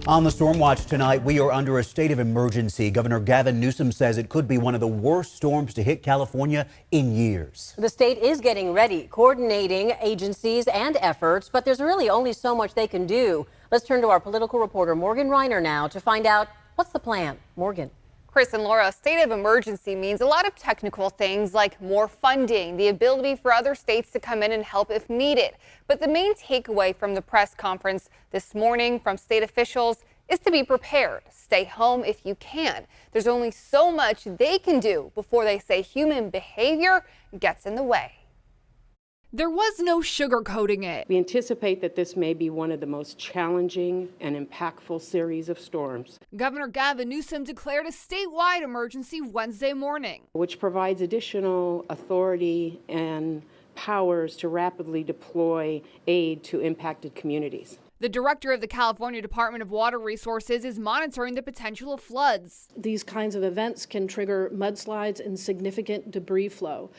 On the storm watch tonight, we are under a state of emergency. Governor Gavin Newsom says it could be one of the worst storms to hit California in years. The state is getting ready, coordinating agencies and efforts, but there's really only so much they can do. Let's turn to our political reporter, Morgan Reiner, now to find out what's the plan. Morgan. Chris and Laura, state of emergency means a lot of technical things like more funding, the ability for other states to come in and help if needed. But the main takeaway from the press conference this morning from state officials is to be prepared. Stay home if you can. There's only so much they can do before they say human behavior gets in the way. There was no sugarcoating it. We anticipate that this may be one of the most challenging and impactful series of storms. Governor Gavin Newsom declared a statewide emergency Wednesday morning, which provides additional authority and powers to rapidly deploy aid to impacted communities. The director of the California Department of Water Resources is monitoring the potential of floods. These kinds of events can trigger mudslides and significant debris flow,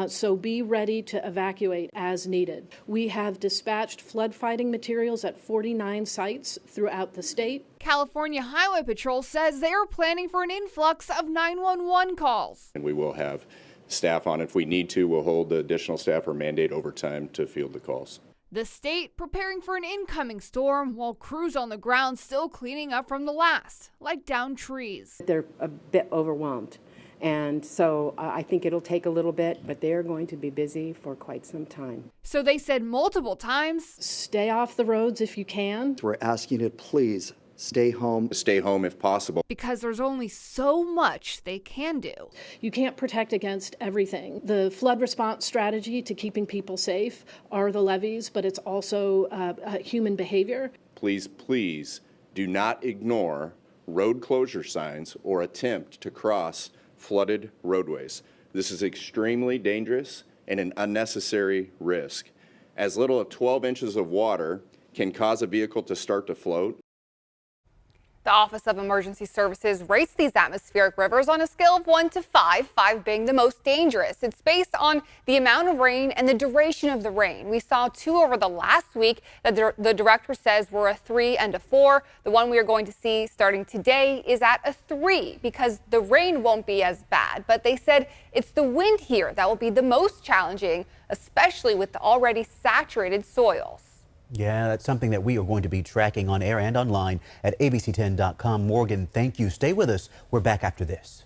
so be ready to evacuate as needed. We have dispatched flood fighting materials at 49 sites throughout the state. California Highway Patrol says they are planning for an influx of 911 calls. And we will have staff on. If we need to, we'll hold additional staff or mandate overtime to field the calls. The state preparing for an incoming storm while crews on the ground still cleaning up from the last, like downed trees. They're a bit overwhelmed, and so I think it'll take a little bit, but they're going to be busy for quite some time. So they said multiple times, stay off the roads if you can. We're asking you to please stay home. Stay home if possible. Because there's only so much they can do. You can't protect against everything. The flood response strategy to keeping people safe are the levees, but it's also human behavior. Please do not ignore road closure signs or attempt to cross flooded roadways. This is extremely dangerous and an unnecessary risk. As little as 12 inches of water can cause a vehicle to start to float. The Office of Emergency Services rates these atmospheric rivers on a scale of 1 to 5, 5 being the most dangerous. It's based on the amount of rain and the duration of the rain. We saw 2 over the last week that the director says were a 3 and a 4. The one we are going to see starting today is at a 3 because the rain won't be as bad. But they said it's the wind here that will be the most challenging, especially with the already saturated soils. Yeah, that's something that we are going to be tracking on air and online at abc10.com. Morgan, thank you. Stay with us. We're back after this.